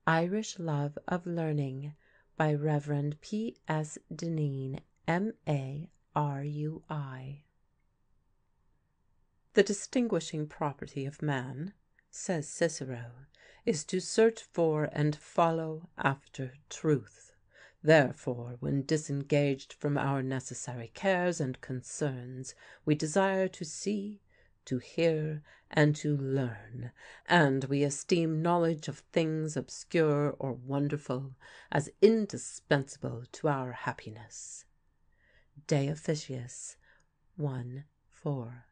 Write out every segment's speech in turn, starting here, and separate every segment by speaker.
Speaker 1: Irish Love of Learning by Rev. P. S. Dineen, M.A., R.U.I. The distinguishing property of man, says Cicero, is to search for and follow after truth. Therefore, when disengaged from our necessary cares and concerns, we desire to see, to hear, and to learn, and we esteem knowledge of things obscure or wonderful as indispensable to our happiness. De Officiis 1:4.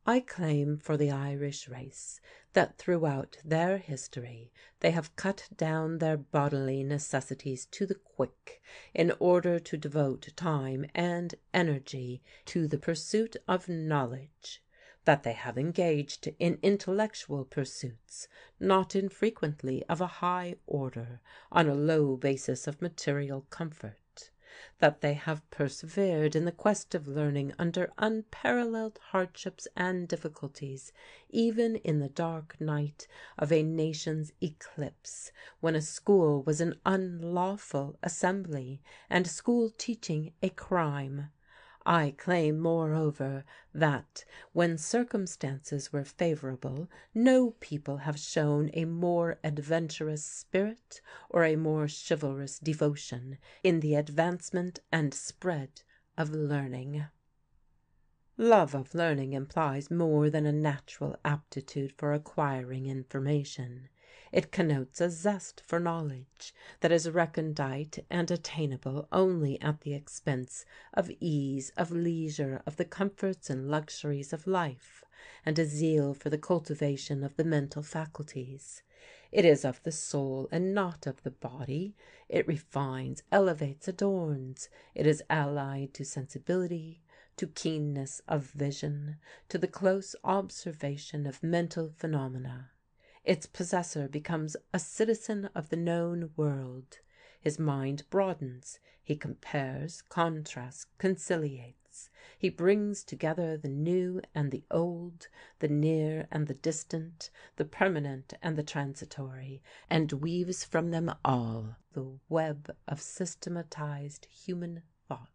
Speaker 1: I claim for the Irish race that throughout their history they have cut down their bodily necessities to the quick in order to devote time and energy to the pursuit of knowledge, that they have engaged in intellectual pursuits, not infrequently of a high order, on a low basis of material comfort, that they have persevered in the quest of learning under unparalleled hardships and difficulties, even in the dark night of a nation's eclipse, when a school was an unlawful assembly, and school teaching a crime. I claim, moreover, that, when circumstances were favorable, no people have shown a more adventurous spirit or a more chivalrous devotion in the advancement and spread of learning. Love of learning implies more than a natural aptitude for acquiring information. It connotes a zest for knowledge that is recondite and attainable only at the expense of ease, of leisure, of the comforts and luxuries of life, and a zeal for the cultivation of the mental faculties. It is of the soul and not of the body. It refines, elevates, adorns. It is allied to sensibility, to keenness of vision, to the close observation of mental phenomena. Its possessor becomes a citizen of the known world. His mind broadens. He compares, contrasts, conciliates. He brings together the new and the old, the near and the distant, the permanent and the transitory, and weaves from them all the web of systematized human thought.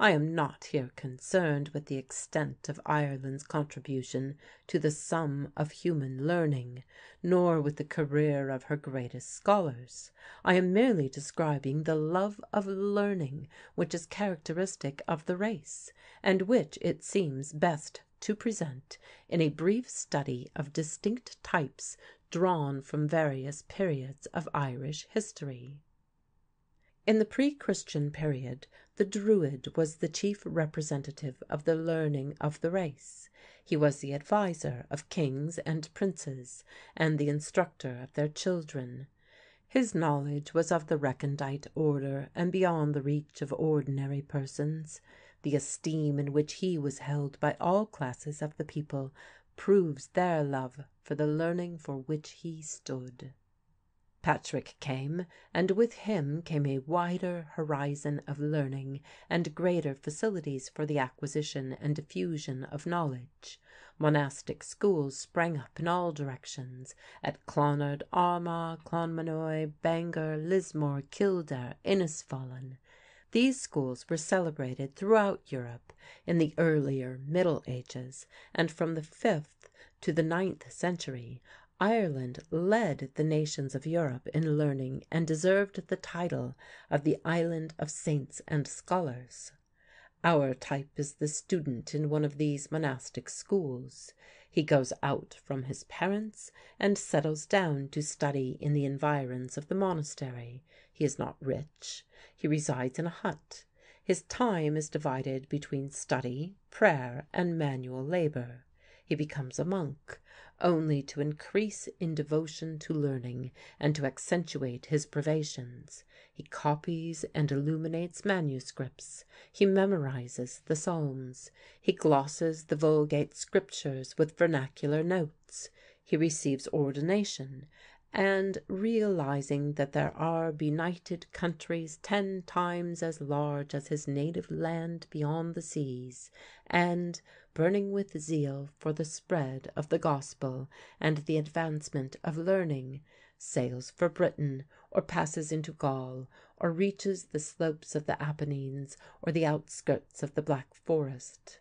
Speaker 1: I am not here concerned with the extent of Ireland's contribution to the sum of human learning, nor with the career of her greatest scholars. I am merely describing the love of learning which is characteristic of the race, and which it seems best to present in a brief study of distinct types drawn from various periods of Irish history. In the pre-Christian period, the Druid was the chief representative of the learning of the race. He was the adviser of kings and princes, and the instructor of their children. His knowledge was of the recondite order and beyond the reach of ordinary persons. The esteem in which he was held by all classes of the people proves their love for the learning for which he stood. Patrick came, and with him came a wider horizon of learning and greater facilities for the acquisition and diffusion of knowledge. Monastic schools sprang up in all directions, at Clonard, Armagh, Clonmacnoise, Bangor, Lismore, Kildare, Innisfallen. These schools were celebrated throughout Europe in the earlier Middle Ages, and from the 5th to the 9th century Ireland led the nations of Europe in learning and deserved the title of the Island of Saints and Scholars. Our type is the student in one of these monastic schools. He goes out from his parents and settles down to study in the environs of the monastery. He is not rich. He resides in a hut. His time is divided between study, prayer, and manual labor. He becomes a monk, only to increase in devotion to learning and to accentuate his privations. He copies and illuminates manuscripts. He memorizes the Psalms. He glosses the Vulgate Scriptures with vernacular notes. He receives ordination, and, realizing that there are benighted countries 10 times as large as his native land beyond the seas, and burning with zeal for the spread of the gospel and the advancement of learning, sails for Britain, or passes into Gaul, or reaches the slopes of the Apennines or the outskirts of the Black Forest.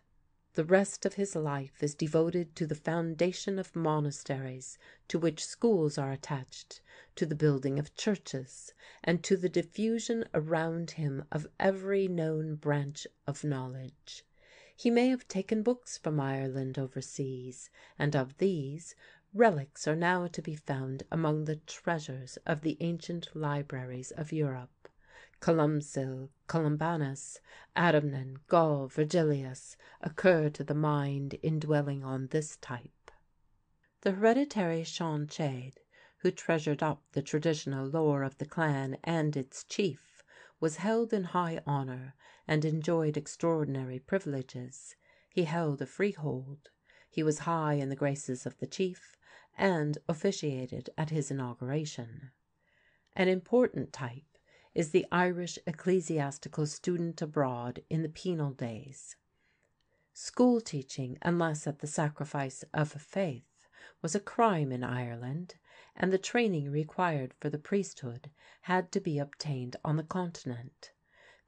Speaker 1: The rest of his life is devoted to the foundation of monasteries to which schools are attached, to the building of churches, and to the diffusion around him of every known branch of knowledge. He may have taken books from Ireland overseas, and of these, relics are now to be found among the treasures of the ancient libraries of Europe. Columcille, Columbanus, Adamnan, Gall, Virgilius occur to the mind in dwelling on this type. The hereditary Sean Chaid, who treasured up the traditional lore of the clan and its chief, was held in high honour and enjoyed extraordinary privileges. He held a freehold. He was high in the graces of the chief, and officiated at his inauguration. An important type is the Irish ecclesiastical student abroad in the penal days. School teaching, unless at the sacrifice of faith, was a crime in Ireland, and the training required for the priesthood had to be obtained on the continent.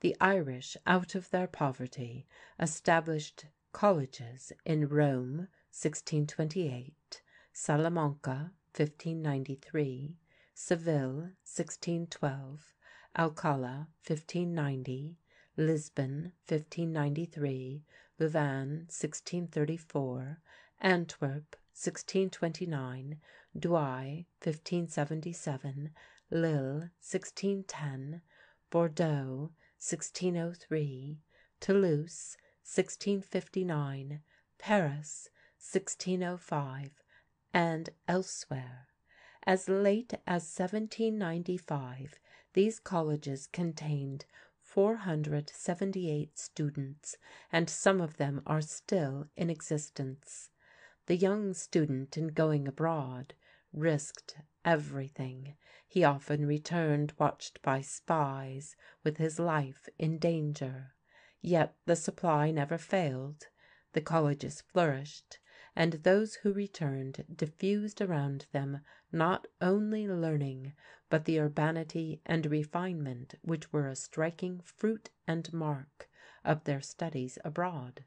Speaker 1: The Irish, out of their poverty, established colleges in Rome, 1628, Salamanca, 1593, Seville, 1612, Alcala, 1590, Lisbon, 1593, Louvain, 1634, Antwerp, 1629, Douai, 1577, Lille, 1610, Bordeaux, 1603, Toulouse, 1659, Paris, 1605, and elsewhere. As late as 1795, these colleges contained 478 students, and some of them are still in existence. The young student, in going abroad, risked everything. He often returned watched by spies, with his life in danger. Yet the supply never failed. The colleges flourished, and those who returned diffused around them not only learning, but the urbanity and refinement which were a striking fruit and mark of their studies abroad.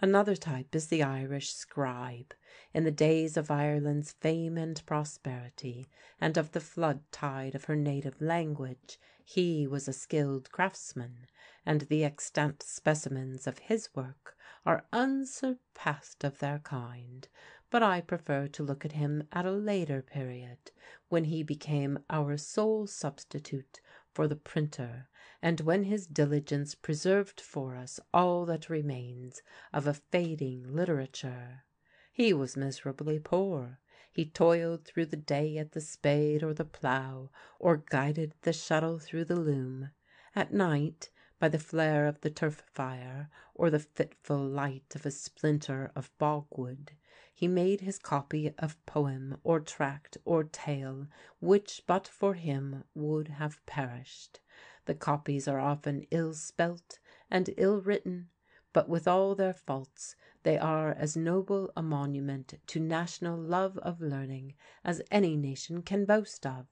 Speaker 1: Another type is the Irish scribe. In the days of Ireland's fame and prosperity, and of the flood tide of her native language, he was a skilled craftsman, and the extant specimens of his work are unsurpassed of their kind. But I prefer to look at him at a later period, when he became our sole substitute for the printer, and when his diligence preserved for us all that remains of a fading literature. He was miserably poor. He toiled through the day at the spade or the plough, or guided the shuttle through the loom. At night, by the flare of the turf fire, or the fitful light of a splinter of bogwood, he made his copy of poem, or tract, or tale, which but for him would have perished. The copies are often ill spelt and ill written, but with all their faults they are as noble a monument to national love of learning as any nation can boast of.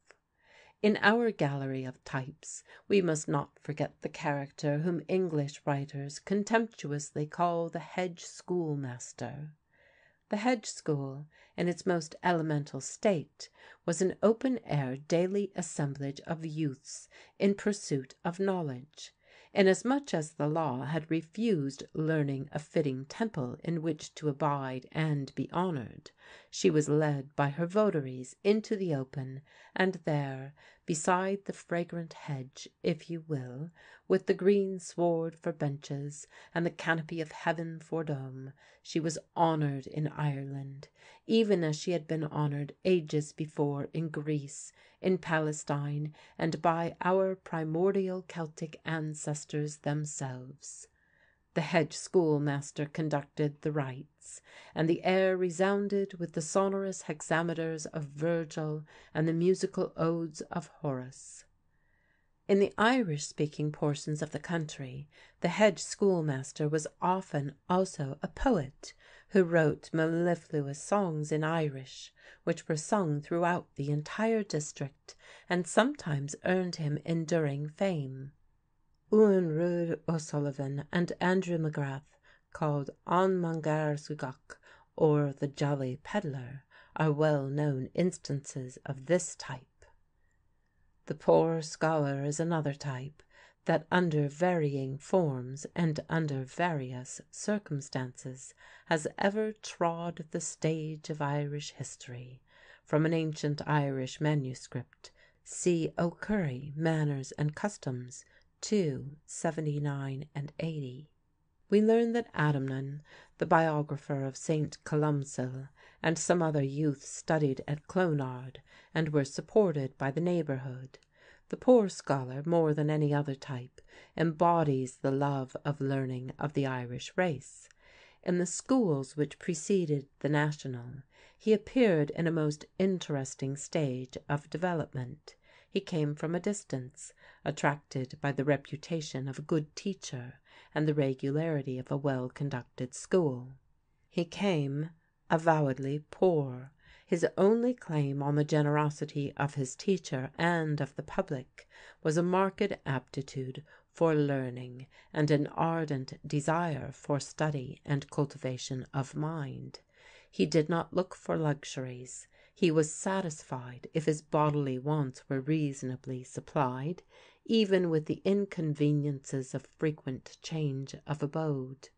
Speaker 1: In our gallery of types we must not forget the character whom English writers contemptuously call the hedge schoolmaster. The hedge school, in its most elemental state, was an open-air daily assemblage of youths in pursuit of knowledge. Inasmuch as the law had refused learning a fitting temple in which to abide and be honoured, she was led by her votaries into the open, and there, beside the fragrant hedge, if you will, with the green sward for benches and the canopy of heaven for dome, she was honoured in Ireland, even as she had been honoured ages before in Greece, in Palestine, and by our primordial Celtic ancestors themselves. The hedge schoolmaster conducted the rites, and the air resounded with the sonorous hexameters of Virgil and the musical odes of Horace. In the Irish-speaking portions of the country, the head schoolmaster was often also a poet, who wrote mellifluous songs in Irish, which were sung throughout the entire district, and sometimes earned him enduring fame. Ewan Ruaidh O'Sullivan and Andrew McGrath, called An Mangar Sugach, or the Jolly Pedlar, are well-known instances of this type. The poor scholar is another type that under varying forms and under various circumstances has ever trod the stage of Irish history. From an ancient Irish manuscript, see O'Curry, Manners and Customs, 2, 79 and 80. We learn that Adamnan, the biographer of St. Columcille, and some other youths studied at Clonard and were supported by the neighbourhood. The poor scholar, more than any other type, embodies the love of learning of the Irish race. In the schools which preceded the National, he appeared in a most interesting stage of development. He came from a distance, attracted by the reputation of a good teacher and the regularity of a well-conducted school. He came avowedly poor. His only claim on the generosity of his teacher and of the public was a marked aptitude for learning and an ardent desire for study and cultivation of mind. He did not look for luxuries. He was satisfied if his bodily wants were reasonably supplied, even with the inconveniences of frequent change of abode.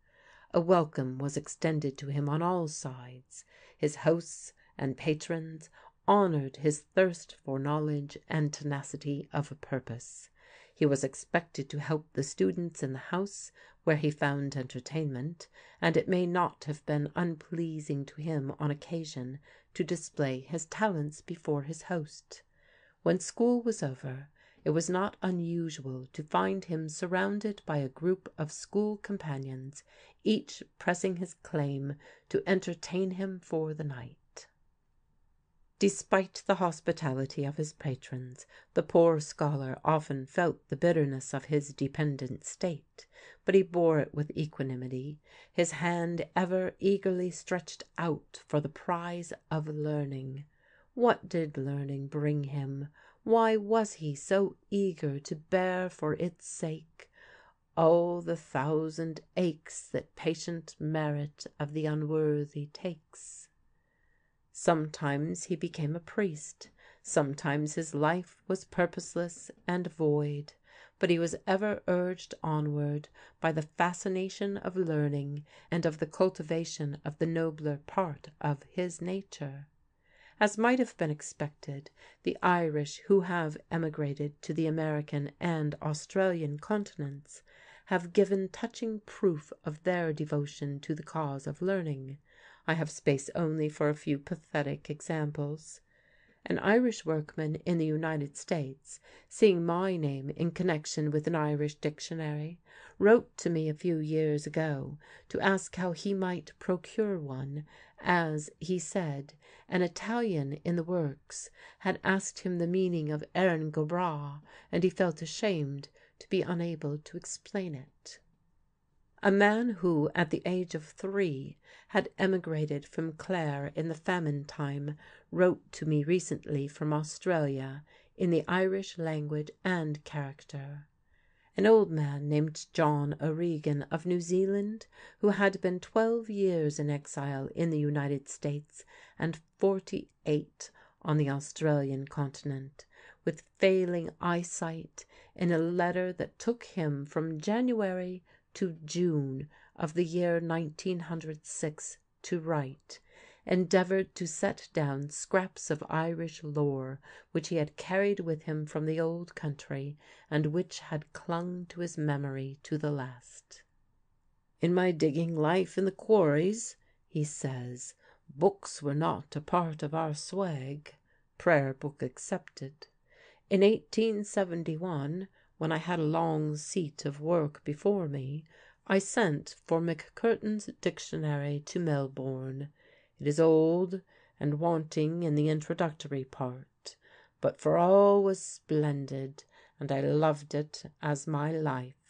Speaker 1: A welcome was extended to him on all sides. His hosts and patrons honoured his thirst for knowledge and tenacity of purpose. He was expected to help the students in the house where he found entertainment, and it may not have been unpleasing to him on occasion to display his talents before his host. When school was over, it was not unusual to find him surrounded by a group of school companions, each pressing his claim to entertain him for the night. Despite the hospitality of his patrons, the poor scholar often felt the bitterness of his dependent state, but he bore it with equanimity, his hand ever eagerly stretched out for the prize of learning. What did learning bring him? Why was he so eager to bear for its sake all the thousand aches that patient merit of the unworthy takes? Sometimes he became a priest, sometimes his life was purposeless and void, but he was ever urged onward by the fascination of learning and of the cultivation of the nobler part of his nature. As might have been expected, the Irish who have emigrated to the American and Australian continents have given touching proof of their devotion to the cause of learning. I have space only for a few pathetic examples. An Irish workman in the United States, seeing my name in connection with an Irish dictionary, wrote to me a few years ago to ask how he might procure one, as, he said, an Italian in the works had asked him the meaning of Erin go bragh, and he felt ashamed to be unable to explain it. A man who, at the age of 3, had emigrated from Clare in the famine time, wrote to me recently from Australia in the Irish language and character. An old man named John O'Regan of New Zealand, who had been 12 years in exile in the United States and 48 on the Australian continent, with failing eyesight, in a letter that took him from January to June of the year 1906 to write, endeavoured to set down scraps of Irish lore which he had carried with him from the old country and which had clung to his memory to the last. "In my digging life in the quarries," he says, "books were not a part of our swag, prayer book excepted. In 1871, when I had a long seat of work before me, I sent for McCurtain's dictionary to Melbourne. It is old and wanting in the introductory part, but for all was splendid, and I loved it as my life.